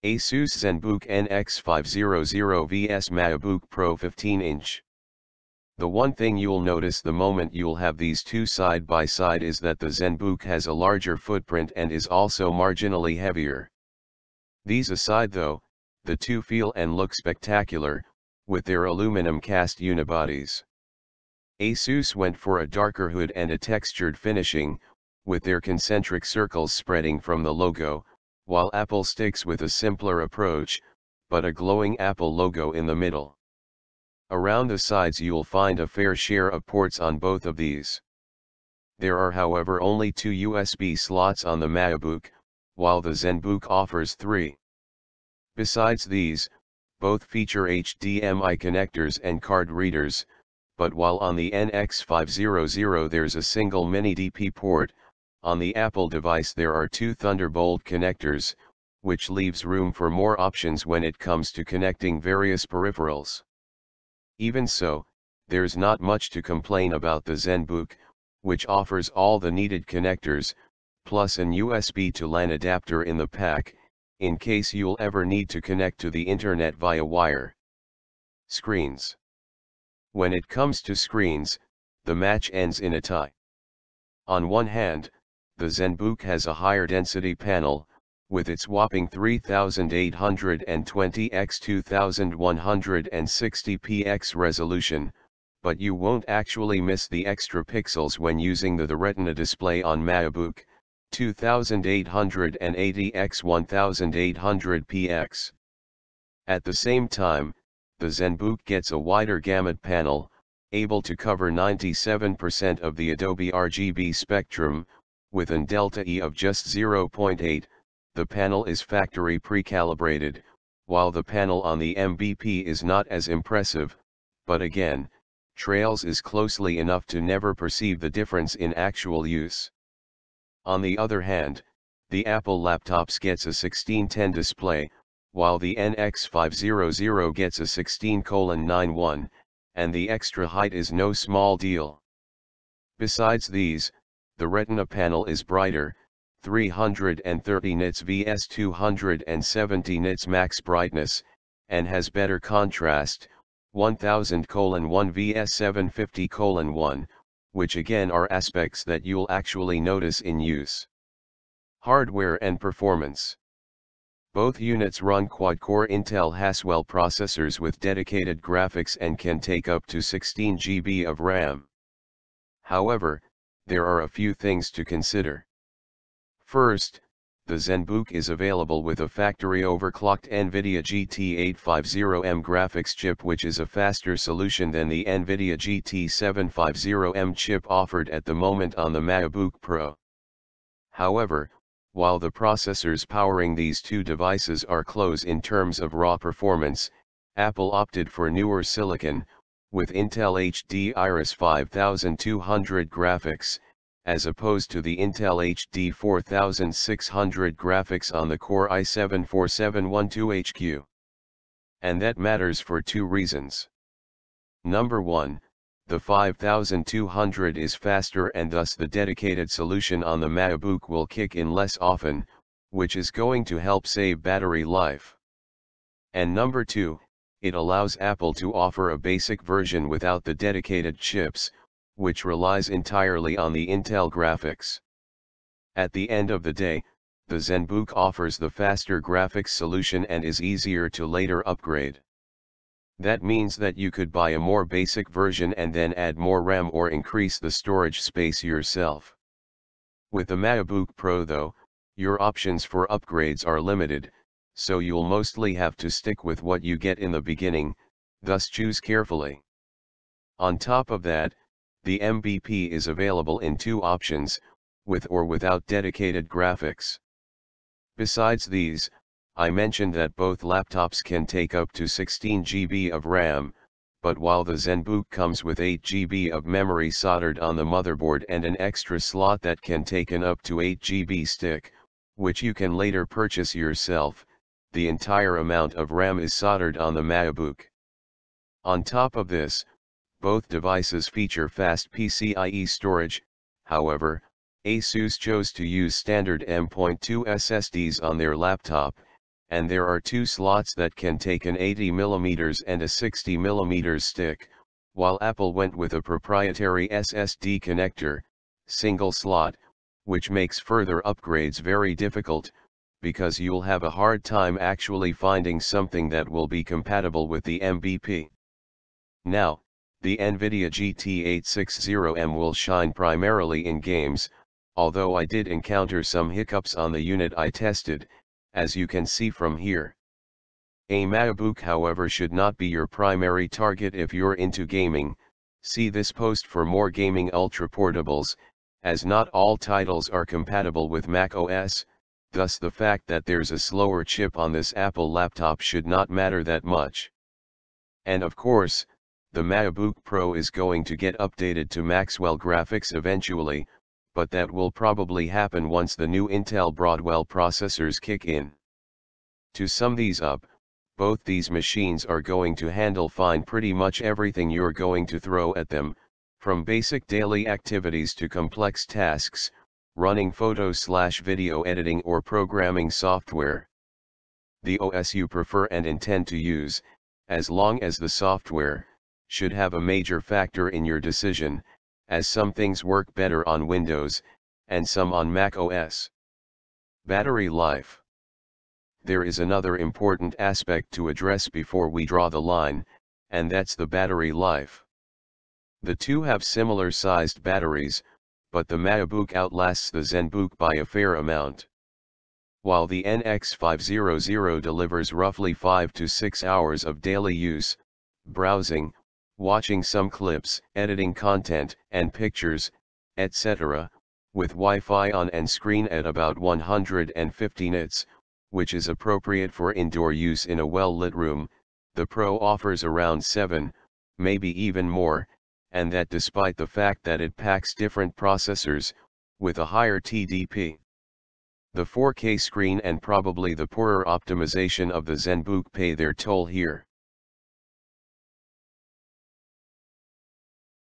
Asus Zenbook NX500 vs Macbook Pro 15-inch. The one thing you'll notice the moment you'll have these two side by side is that the Zenbook has a larger footprint and is also marginally heavier. These aside though, the two feel and look spectacular, with their aluminum cast unibodies. Asus went for a darker hood and a textured finishing, with their concentric circles spreading from the logo, while Apple sticks with a simpler approach, but a glowing Apple logo in the middle. Around the sides you'll find a fair share of ports on both of these. There are however only 2 USB slots on the Macbook, while the Zenbook offers 3. Besides these, both feature HDMI connectors and card readers, but while on the NX500 there's a single mini DP port, on the Apple device there are 2 Thunderbolt connectors, which leaves room for more options when it comes to connecting various peripherals. Even so, there's not much to complain about the Zenbook, which offers all the needed connectors, plus an USB to LAN adapter in the pack, in case you'll ever need to connect to the internet via wire. Screens. When it comes to screens, the match ends in a tie. On one hand, the Zenbook has a higher density panel, with its whopping 3820 x 2160 px resolution, but you won't actually miss the extra pixels when using the Retina display on Macbook, 2880 x 1800 px. At the same time, the Zenbook gets a wider gamut panel, able to cover 97% of the Adobe RGB spectrum, with an delta E of just 0.8, the panel is factory pre-calibrated, while the panel on the MVP is not as impressive, but again, trails is closely enough to never perceive the difference in actual use. On the other hand, the Apple laptops gets a 16:10 display, while the NX500 gets a 16:91, and the extra height is no small deal. Besides these, the Retina panel is brighter, 330 nits vs 270 nits max brightness, and has better contrast, 1000:1 vs 750:1, which again are aspects that you'll actually notice in use. Hardware and performance. Both units run quad-core Intel Haswell processors with dedicated graphics and can take up to 16 GB of RAM. However, there are a few things to consider. First, the Zenbook is available with a factory overclocked NVIDIA GT850M graphics chip, which is a faster solution than the NVIDIA GT750M chip offered at the moment on the Macbook Pro. However, while the processors powering these two devices are close in terms of raw performance, Apple opted for newer silicon, with Intel HD Iris 5200 graphics, as opposed to the Intel HD 4600 graphics on the Core i7-4712HQ. And that matters for two reasons. Number 1, the 5200 is faster and thus the dedicated solution on the Macbook will kick in less often, which is going to help save battery life. And number 2, it allows Apple to offer a basic version without the dedicated chips, which relies entirely on the Intel graphics. At the end of the day, the Zenbook offers the faster graphics solution and is easier to later upgrade. That means that you could buy a more basic version and then add more RAM or increase the storage space yourself. With the Macbook Pro though, your options for upgrades are limited, so you'll mostly have to stick with what you get in the beginning, thus choose carefully. On top of that, the MVP is available in two options, with or without dedicated graphics. Besides these, I mentioned that both laptops can take up to 16 GB of RAM, but while the Zenbook comes with 8 GB of memory soldered on the motherboard and an extra slot that can take an up to 8 GB stick, which you can later purchase yourself, the entire amount of RAM is soldered on the Macbook. On top of this, both devices feature fast PCIe storage. However, Asus chose to use standard M.2 SSDs on their laptop, and there are two slots that can take an 80mm and a 60mm stick, while Apple went with a proprietary SSD connector, single slot, which makes further upgrades very difficult, because you'll have a hard time actually finding something that will be compatible with the MVP. Now, the NVIDIA GT860M will shine primarily in games, although I did encounter some hiccups on the unit I tested, as you can see from here. A Macbook, however, should not be your primary target if you're into gaming. See this post for more gaming ultra-portables, as not all titles are compatible with macOS, thus the fact that there's a slower chip on this Apple laptop should not matter that much. And of course, the Macbook Pro is going to get updated to Maxwell graphics eventually, but that will probably happen once the new Intel Broadwell processors kick in. To sum these up, both these machines are going to handle fine pretty much everything you're going to throw at them, from basic daily activities to complex tasks, running photo/video editing or programming software. The OS you prefer and intend to use, as long as the software, should have a major factor in your decision, as some things work better on Windows, and some on Mac OS. Battery life. There is another important aspect to address before we draw the line, and that's the battery life. The two have similar sized batteries, but the Macbook outlasts the Zenbook by a fair amount. While the NX500 delivers roughly 5 to 6 hours of daily use, browsing, watching some clips, editing content and pictures, etc., with Wi-Fi on and screen at about 150 nits, which is appropriate for indoor use in a well-lit room, the Pro offers around 7, maybe even more, and that despite the fact that it packs different processors, with a higher TDP. The 4K screen and probably the poorer optimization of the Zenbook pay their toll here.